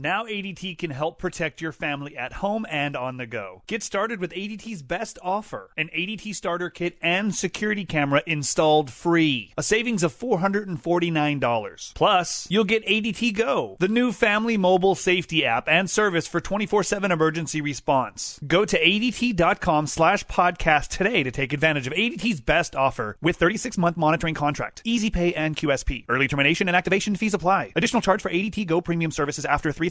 Now ADT can help protect your family at home and on the go. Get started with ADT's best offer, an ADT starter kit and security camera installed free. A savings of $449. Plus, you'll get ADT Go, the new family mobile safety app and service for 24/7 emergency response. Go to ADT.com/podcast today to take advantage of ADT's best offer with 36-month monitoring contract, Easy Pay and QSP. Early termination and activation fees apply. Additional charge for ADT Go premium services after 3/31/18.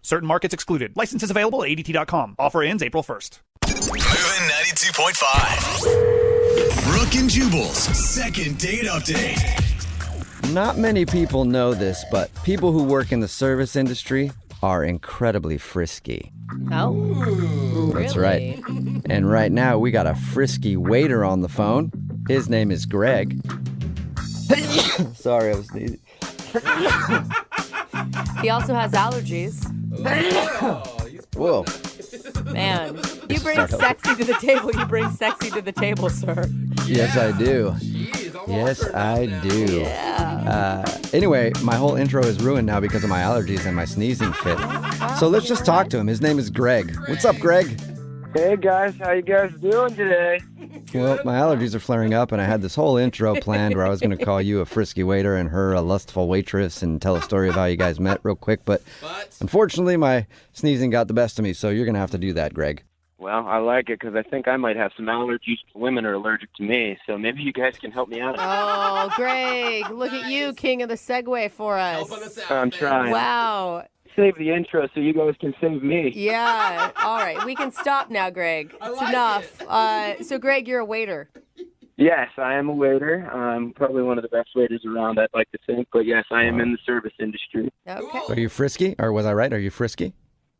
Certain markets excluded. Licenses available at ADT.com. Offer ends April 1st. Moving 92.5. Brooke and Jubal's second date update. Not many people know this, but people who work in the service industry are incredibly frisky. Oh, That's really? right. And right now, we got a frisky waiter on the phone. His name is Greg. Sorry, I was sneezing. He also has allergies. Whoa. Man, you bring sexy to the table. You bring sexy to the table, sir. Yes, I do. Yes, I do. Yeah. Anyway, my whole intro is ruined now because of my allergies and my sneezing fit. So let's just talk to him. His name is Greg. What's up, Greg? Hey guys, how you guys doing today? Well, my allergies are flaring up, and I had this whole intro planned where I was going to call you a frisky waiter and her a lustful waitress and tell a story of how you guys met real quick. But unfortunately, my sneezing got the best of me, so you're going to have to do that, Greg. Well, I like it because I think I might have some allergies. Women are allergic to me, so maybe you guys can help me out. Oh, Greg, look at you, king of the Segway for us. I'm trying. Wow. Save the intro so you guys can save me. Yeah. All right. We can stop now, Greg. It's enough. So, Greg, you're a waiter. Yes, I am a waiter. I'm probably one of the best waiters around, I'd like to think. But yes, I am in the service industry. Okay. Are you frisky? Or was I right? Are you frisky?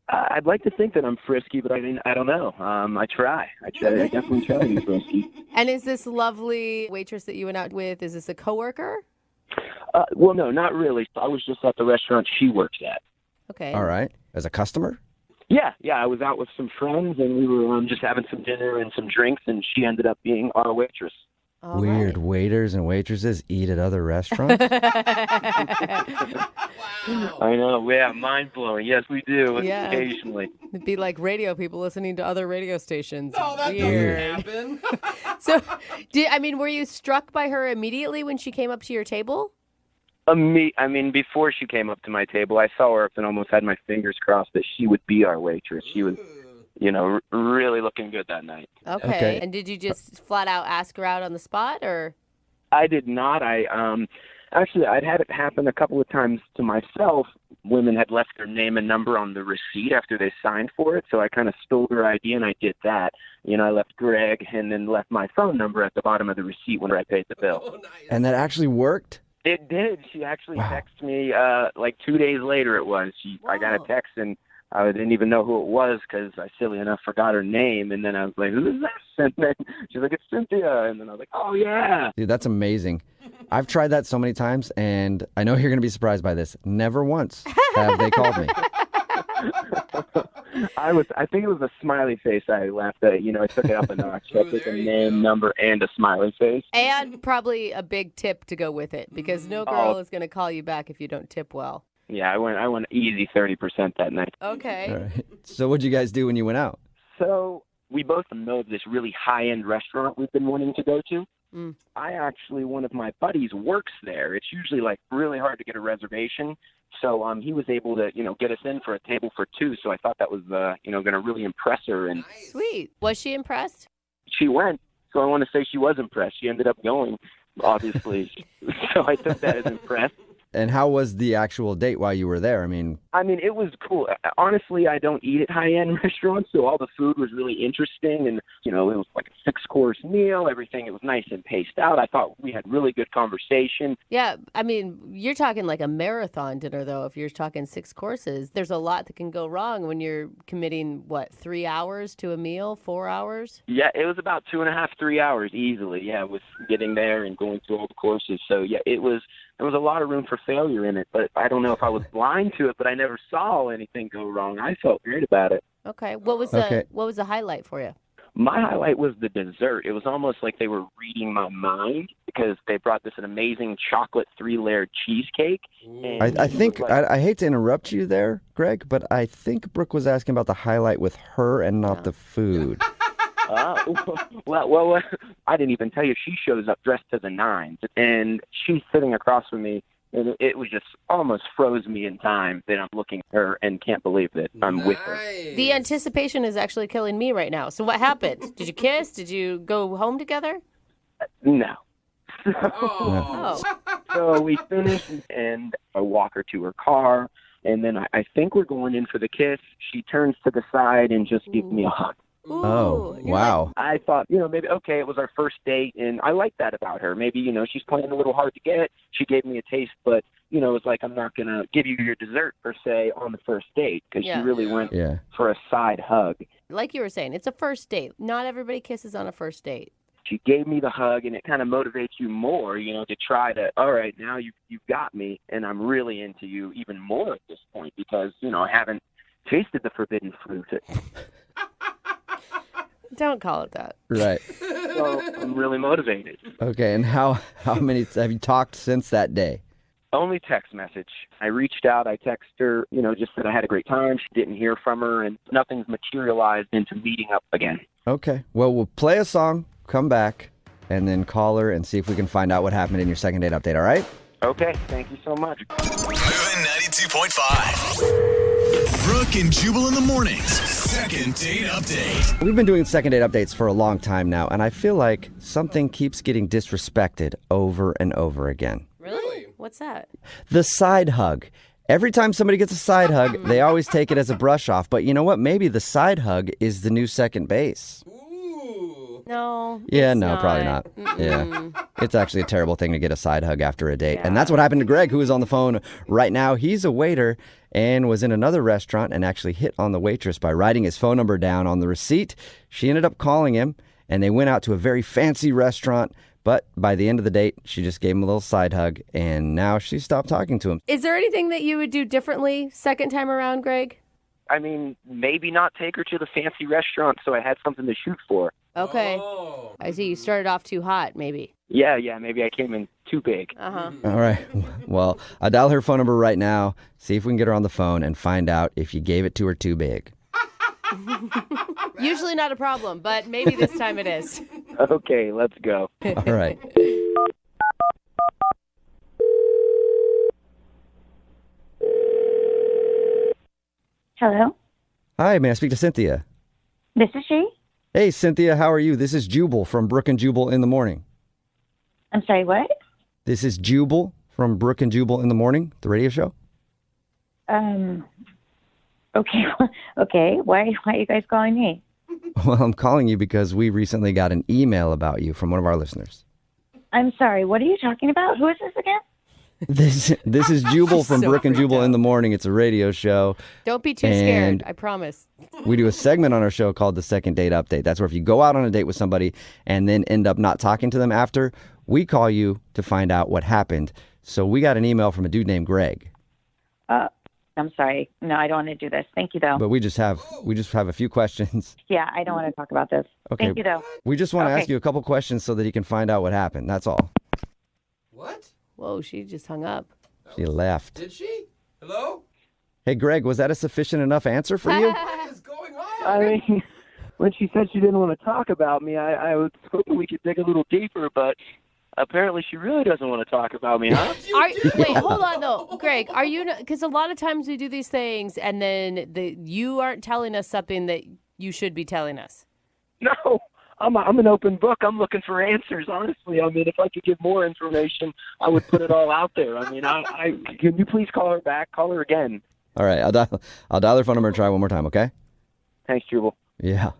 I'd like to think that I'm frisky, but I don't know. I try. I definitely try to be frisky. And is this lovely waitress that you went out with, is this a coworker? Well, no, not really. I was just at the restaurant she works at. Okay. All right. As a customer? Yeah, I was out with some friends, and we were just having some dinner and some drinks, and she ended up being our waitress. All Weird right. waiters and waitresses eat at other restaurants? I know, yeah, mind-blowing. Yes, we do, Yeah. occasionally. It'd be like radio people listening to other radio stations. Oh, that Weird. doesn't happen. So, were you struck by her immediately when she came up to your table? Before she came up to my table, I saw her up and almost had my fingers crossed that she would be our waitress. She was, really looking good that night. Okay. And did you just flat out ask her out on the spot, or? I did not. Actually, I'd had it happen a couple of times to myself. Women had left their name and number on the receipt after they signed for it, so I kind of stole her ID and I did that. I left Greg and then left my phone number at the bottom of the receipt when I paid the bill. Oh, nice. And that actually worked? It did. She actually Wow. texted me like 2 days later it was. I got a Wow. text and I didn't even know who it was because I, silly enough, forgot her name. And then I was like, who is this? And then she's like, it's Cynthia. And then I was like, oh, yeah. Dude, that's amazing. I've tried that so many times, and I know you're going to be surprised by this. Never once have they called me. I think it was a smiley face I left. I took it up a notch. I took a name, number, and a smiley face. And probably a big tip to go with it, because no girl is going to call you back if you don't tip well. Yeah, I went easy 30% that night. Okay. All right. So what'd you guys do when you went out? So we both know of this really high-end restaurant we've been wanting to go to. Mm. One of my buddies works there. It's usually like really hard to get a reservation. So he was able to, get us in for a table for two. So I thought that was, going to really impress her. And Sweet. Was she impressed? she went. So I want to say she was impressed. She ended up going, obviously. So I took that as impressed. And how was the actual date while you were there? It was cool. Honestly, I don't eat at high-end restaurants, so all the food was really interesting. And, it was like a 6-course meal, everything. It was nice and paced out. I thought we had really good conversation. Yeah. You're talking like a marathon dinner, though. If you're talking 6 courses, there's a lot that can go wrong when you're committing, 3 hours to a meal, 4 hours? Yeah, it was about 2.5, 3 hours easily, with getting there and going through all the courses. So, there was a lot of room for failure in it, but I don't know if I was blind to it, but I never saw anything go wrong. I felt great about it. Okay. What was the highlight for you? My highlight was the dessert. It was almost like they were reading my mind because they brought this an amazing chocolate 3-layer cheesecake. And I she think, was like, I hate to interrupt you there, Greg, but I think Brooke was asking about the highlight with her and not the food. well, I didn't even tell you. She shows up dressed to the nines, and she's sitting across from me, and it was just almost froze me in time that I'm looking at her and can't believe that I'm with her. The anticipation is actually killing me right now. So what happened? Did you kiss? Did you go home together? No. Oh. So we finished, and I walk her to her car, and then I think we're going in for the kiss. She turns to the side and just gives me a hug. Ooh, Oh, you're wow. I thought, maybe, okay, it was our first date, and I like that about her. Maybe, she's playing a little hard to get. She gave me a taste, but, it's like I'm not going to give you your dessert, per se, on the first date, because Yeah. she really went Yeah. for a side hug. like you were saying, it's a first date. Not everybody kisses on a first date. She gave me the hug, and it kind of motivates you more, to try to, all right, now you've got me, and I'm really into you even more at this point because, I haven't tasted the forbidden fruit. Don't call it that. Right. So I'm really motivated. Okay, and how many have you talked since that day? Only text message. I reached out. I texted her, just said I had a great time. She didn't hear from her, and nothing's materialized into meeting up again. Okay. Well, we'll play a song, come back, and then call her and see if we can find out what happened in your second date update, all right? Okay, thank you so much. Moving 92.5. Brooke and Jubal in the mornings. Second date update. We've been doing second date updates for a long time now, and I feel like something keeps getting disrespected over and over again. Really? What's that? The side hug. Every time somebody gets a side hug, they always take it as a brush off. But you know what? Maybe the side hug is the new second base. No. Yeah, it's no, probably not. Yeah. It's actually a terrible thing to get a side hug after a date. And that's what happened to Greg, who is on the phone right now. He's a waiter and was in another restaurant and actually hit on the waitress by writing his phone number down on the receipt. She ended up calling him, and they went out to a very fancy restaurant. But by the end of the date, she just gave him a little side hug, and now she stopped talking to him. Is there anything that you would do differently second time around, Greg? I mean, maybe not take her to the fancy restaurant so I had something to shoot for. Okay. I see you started off too hot, maybe. Yeah, maybe I came in too big. Uh-huh. All right. Well, I'll dial her phone number right now, see if we can get her on the phone, and find out if you gave it to her too big. Usually not a problem, but maybe this time it is. Okay, let's go. All right. Hello, Hi, may I speak to Cynthia? this is she. Hey, Cynthia, how are you? This is Jubal from Brooke and Jubal in the Morning. I'm sorry, what? This is Jubal from Brooke and Jubal in the Morning, the radio show. Okay, okay. Why are you guys calling me? Well, I'm calling you because we recently got an email about you from one of our listeners. I'm sorry, what are you talking about? Who is this again? This is Jubal from So Brooke and freaked Jubal out. in the Morning. It's a radio show. Don't be too And- scared, I promise. We do a segment on our show called the Second Date Update. That's where if you go out on a date with somebody and then end up not talking to them after, we call you to find out what happened. So we got an email from a dude named Greg. I'm sorry. No, I don't want to do this. Thank you, though. But we just have a few questions. Yeah, I don't want to talk about this. Okay. Thank you, though. We just want to Okay. ask you a couple questions so that he can find out what happened. That's all. Whoa, she just hung up. She left. Did she? Hello? Hey, Greg, was that a sufficient enough answer for you? What is going on? I mean, when she said she didn't want to talk about me, I was hoping we could dig a little deeper, but apparently she really doesn't want to talk about me, huh? Wait, hold on though, Greg. Are you? Because a lot of times we do these things, and then you aren't telling us something that you should be telling us. No, I'm an open book. I'm looking for answers, honestly. I mean, if I could give more information, I would put it all out there. I mean, I can you please call her back? Call her again. All right, I'll dial her phone number and try one more time, okay? Thanks, Jubal. Yeah.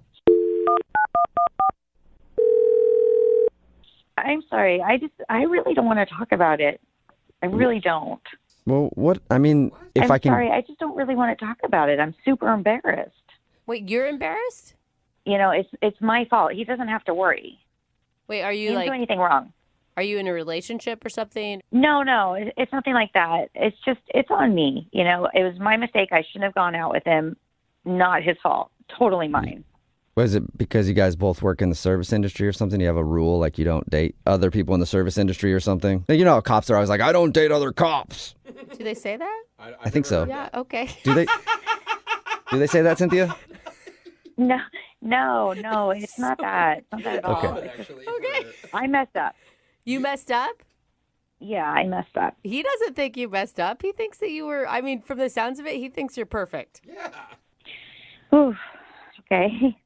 I'm sorry. I really don't want to talk about it. I really don't. Well, what? I mean, if I'm I can. sorry. I just don't really want to talk about it. I'm super embarrassed. Wait, you're embarrassed? You know, it's my fault. He doesn't have to worry. Wait, are He you didn't do like? anything wrong. Are you in a relationship or something? No, it's nothing like that. It's on me. You know, it was my mistake. I shouldn't have gone out with him. Not his fault. Totally mine. Was it because you guys both work in the service industry or something? You have a rule like you don't date other people in the service industry or something? You know how cops are always like, I don't date other cops. Do they say that? I think so. Yeah, okay. Do they? Do they say that, Cynthia? No, it's not that. It's not that at all. Okay. Okay. I messed up. You messed up? Yeah, I messed up. He doesn't think you messed up. He thinks that you were, I mean, from the sounds of it, he thinks you're perfect. Ooh, okay.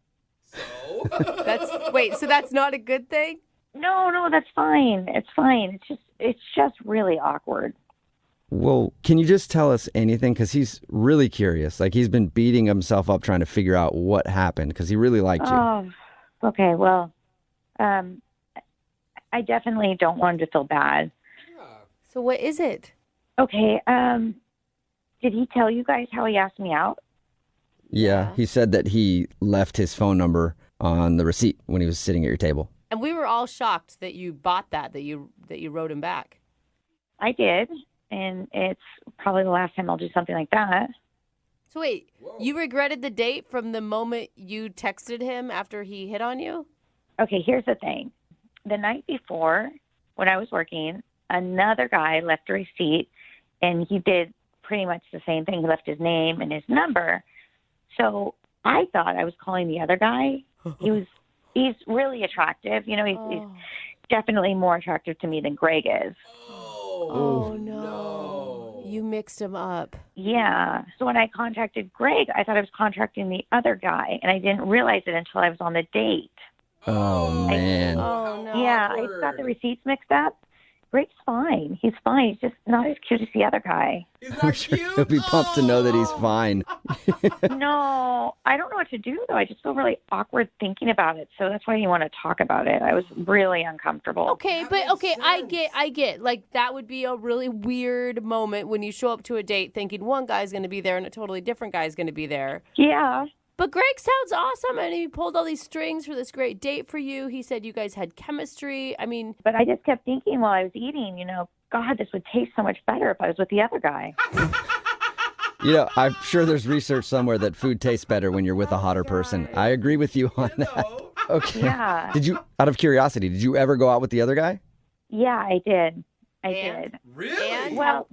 So that's not a good thing? No, that's fine. It's fine. It's just really awkward. Well, can you just tell us anything? Because he's really curious. Like, he's been beating himself up trying to figure out what happened because he really liked you. Oh, okay. Well, I definitely don't want him to feel bad. So what is it? Okay. Did he tell you guys how he asked me out? Yeah, he said that he left his phone number on the receipt when he was sitting at your table. And we were all shocked that you bought that you wrote him back. I did, and it's probably the last time I'll do something like that. So wait, you regretted the date from the moment you texted him after he hit on you? Okay, here's the thing. The night before, when I was working, another guy left a receipt, and he did pretty much the same thing. He left his name and his number. So I thought I was calling the other guy. He's really attractive. You know, he's definitely more attractive to me than Greg is. Oh, no. You mixed him up. Yeah. So when I contacted Greg, I thought I was contacting the other guy, and I didn't realize it until I was on the date. Oh, man. Oh, no. Yeah, I got the receipts mixed up. Greg's fine. He's fine. He's just not as cute as the other guy. I'm sure he'll be pumped to know that he's fine. No, I don't know what to do, though. I just feel really awkward thinking about it. So that's why you want to talk about it. I was really uncomfortable. Okay, I get. Like, that would be a really weird moment when you show up to a date thinking one guy's going to be there and a totally different guy's going to be there. Yeah. But Greg sounds awesome, and he pulled all these strings for this great date for you. He said you guys had chemistry. I mean... But I just kept thinking while I was eating, God, this would taste so much better if I was with the other guy. You know, I'm sure there's research somewhere that food tastes better when you're with a hotter person. I agree with you on that. Okay. Yeah. Did you, out of curiosity, did you ever go out with the other guy? Yeah, I did. I And? did. Really? And Well,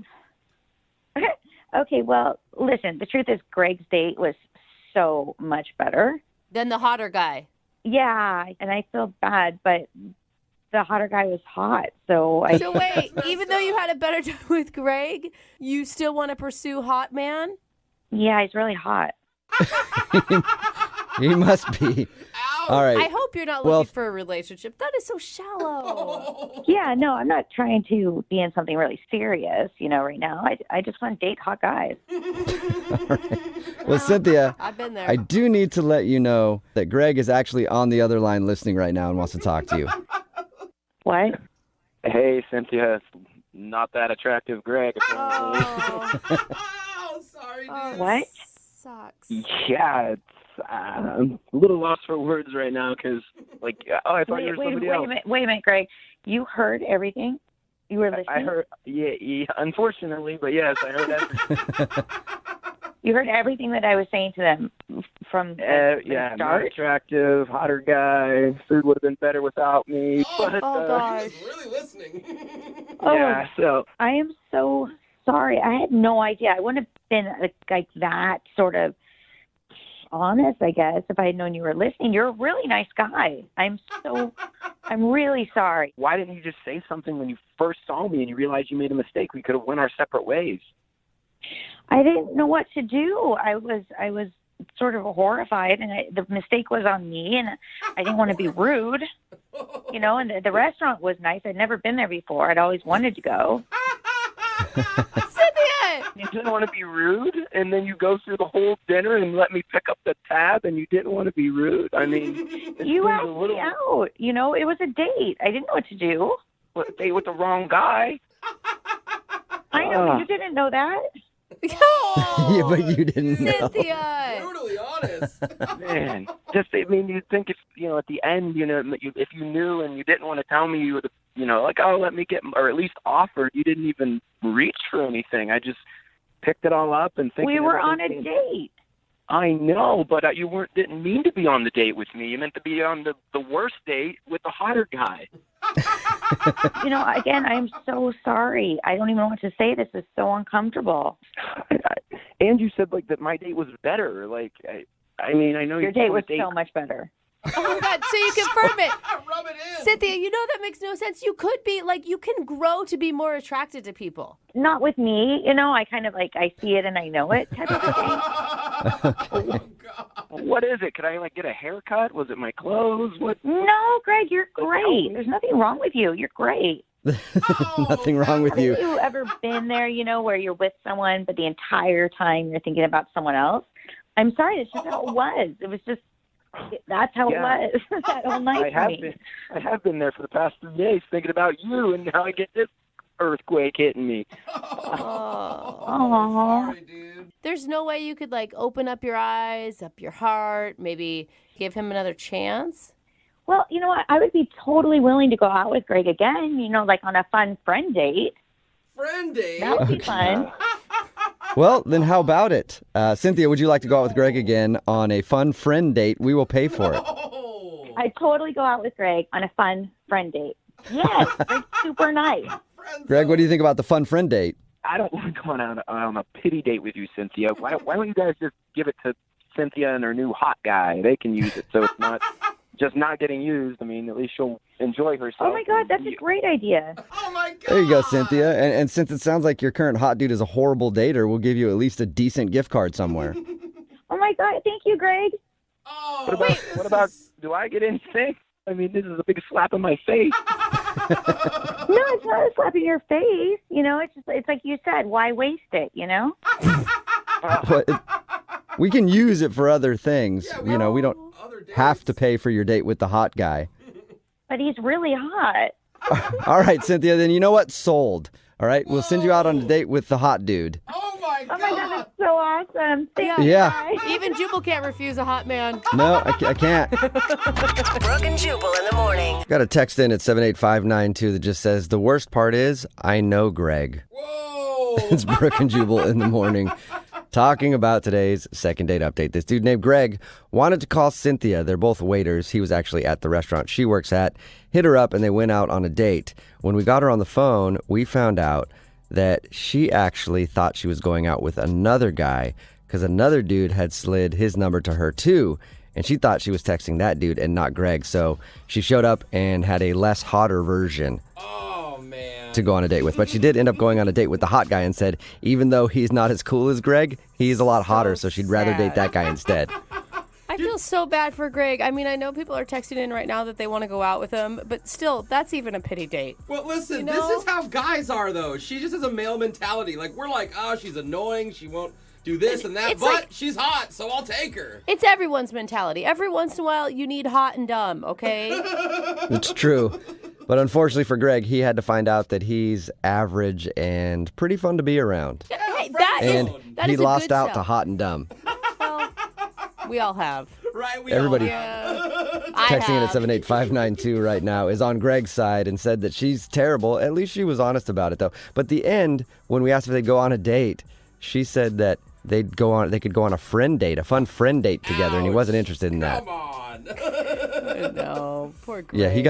okay, well, listen, the truth is Greg's date was so much better. then the hotter guy. Yeah, and I feel bad, but the hotter guy was hot, so I... So wait, even though you had a better time with Greg, you still want to pursue hot man? Yeah, he's really hot. He must be. All right. I hope you're not looking for a relationship. That is so shallow. Yeah, no, I'm not trying to be in something really serious, right now. I just want to date hot guys. Well, Cynthia, I've been there. I do need to let you know that Greg is actually on the other line listening right now and wants to talk to you. What? Hey, Cynthia, it's not that attractive, Greg. Apparently. Oh, Oh, sorry, dude. oh, What? Sucks. Yeah, I'm a little lost for words right now because, I thought you were somebody else. Wait a minute, Greg. You heard everything? You were listening? I heard, yeah, unfortunately, but yes, I heard everything. You heard everything that I was saying to them from the Yeah, not start? attractive, hotter guy. Food would have been better without me. But, Oh, I gosh. was really listening. yeah, so I am so sorry. I had no idea. I wouldn't have been like that sort of honest, I guess, if I had known you were listening. You're a really nice guy. I'm really sorry. why didn't you just say something when you first saw me and you realized you made a mistake? We could have went our separate ways. I didn't know what to do. I was sort of horrified, and the mistake was on me, and I didn't want to be rude, and the restaurant was nice. I'd never been there before. I'd always wanted to go. Cynthia! You didn't want to be rude, and then you go through the whole dinner and let me pick up the tab, and you didn't want to be rude. I mean, it You seems asked a little me out. It was a date. I didn't know what to do. date with the wrong guy. I know, but you didn't know that. Oh, Yeah, but you didn't know. Cynthia! Brutally honest. Man, you'd think if at the end, if you knew and you didn't want to tell me, you would have, let me get, or at least offered. You didn't even reach for anything. I just picked it all up and thinking We were on a everything- date. I know, but you didn't mean to be on the date with me. You meant to be on the worst date with the hotter guy. Again, I'm so sorry. I don't even know what to say. This is so uncomfortable. And you said that my date was better. I know Your date was so much better. Oh my God, so you confirm it. Rub it in. Cynthia, that makes no sense. You could be, you can grow to be more attracted to people. Not with me. I kind of I see it and I know it type of a thing. What is it? Could I get a haircut? Was it my clothes? What? No, Greg, you're great. There's nothing wrong with you. You're great. Nothing wrong with you. Have you ever been there, where you're with someone, but the entire time you're thinking about someone else? I'm sorry, it's just how it was. It was just, that's how it was that whole night for me. I have been there for the past 3 days thinking about you, and now I get this earthquake hitting me. Oh. Sorry, dude. There's no way you could open up your eyes, up your heart, maybe give him another chance? Well, you know what? I would be totally willing to go out with Greg again, on a fun friend date. Friend date? That would be fun. Well, then how about it? Cynthia, would you like to go out with Greg again on a fun friend date? We will pay for it. Oh. I'd totally go out with Greg on a fun friend date. Yes, Greg's super nice. Greg, what do you think about the fun friend date? I don't want to go on a pity date with you, Cynthia. Why don't you guys just give it to Cynthia and her new hot guy? They can use it, so it's not just not getting used. At least she'll enjoy herself. Oh, my God, that's a great idea. Oh, my God. There you go, Cynthia. And since it sounds like your current hot dude is a horrible dater, we'll give you at least a decent gift card somewhere. Oh, my God, thank you, Greg. Oh, What about, do I get anything? This is a big slap in my face. No, it's not a slap in your face. It's like you said, why waste it, But we can use it for other things. Yeah, we don't other dates. have to pay for your date with the hot guy. But he's really hot. All right, Cynthia, then you know what? Sold. All right, we'll send you out on a date with the hot dude. Oh, my God. Oh, my God, that's so awesome. Thank you, Yeah. guys. Even Jubal can't refuse a hot man. No, I can't. Brooke and Jubal in the morning. Got a text in at 78592 that just says, the worst part is, I know Greg. Whoa. It's Brooke and Jubal in the morning. Talking about today's second date update. This dude named Greg wanted to call Cynthia. They're both waiters. He was actually at the restaurant she works at. Hit her up and they went out on a date. When we got her on the phone, we found out that she actually thought she was going out with another guy because another dude had slid his number to her too. And she thought she was texting that dude and not Greg. So she showed up and had a less hotter version Oh, man. to go on a date with. But she did end up going on a date with the hot guy and said, even though he's not as cool as Greg, he's a lot hotter, so she'd rather date that guy instead. I feel so bad for Greg. I know people are texting in right now that they want to go out with him, but still, that's even a pity date. Well, listen, You know? this is how guys are, though. She just has a male mentality. We're like, oh, she's annoying. She won't do this and that, It's but like- she's hot, so I'll take her. It's everyone's mentality. Every once in a while, you need hot and dumb, okay? It's true. But unfortunately for Greg, he had to find out that he's average and pretty fun to be around. Hey, that is And that he is a lost good out sell. to hot and dumb. Well, we all have. Right? We Everybody- I Texting in have. at 78592 right now is on Greg's side and said that she's terrible. At least she was honest about it, though. But the end, when we asked if they'd go on a date, she said that they could go on a friend date, a fun friend date together, and he wasn't interested in that. Come on. No, poor Greg. Yeah, he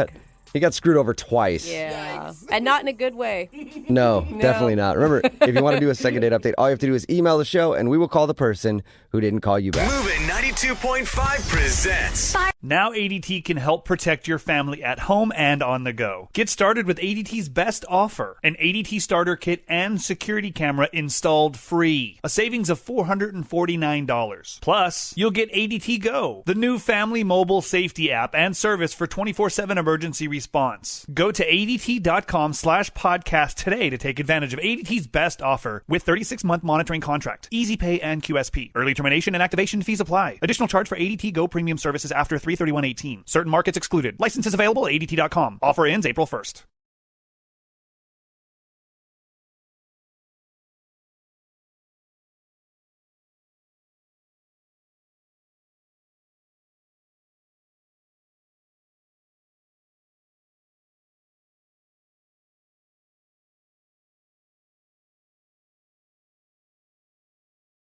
got screwed over twice. Yeah, and not in a good way. No, definitely not. Remember, if you want to do a second date update, all you have to do is email the show, and we will call the person who didn't call you back. Moving 92.5 presents. Now ADT can help protect your family at home and on the go. Get started with ADT's best offer, an ADT starter kit and security camera installed free. A savings of $449. Plus, you'll get ADT Go, the new family mobile safety app and service for 24/7 emergency response. Go to ADT.com/podcast today to take advantage of ADT's best offer with 36-month monitoring contract, easy pay and QSP. Early termination and activation fees apply. Additional charge for ADT Go premium services after 3/31/18. Certain markets excluded. Licenses available at ADT.com. Offer ends April 1st.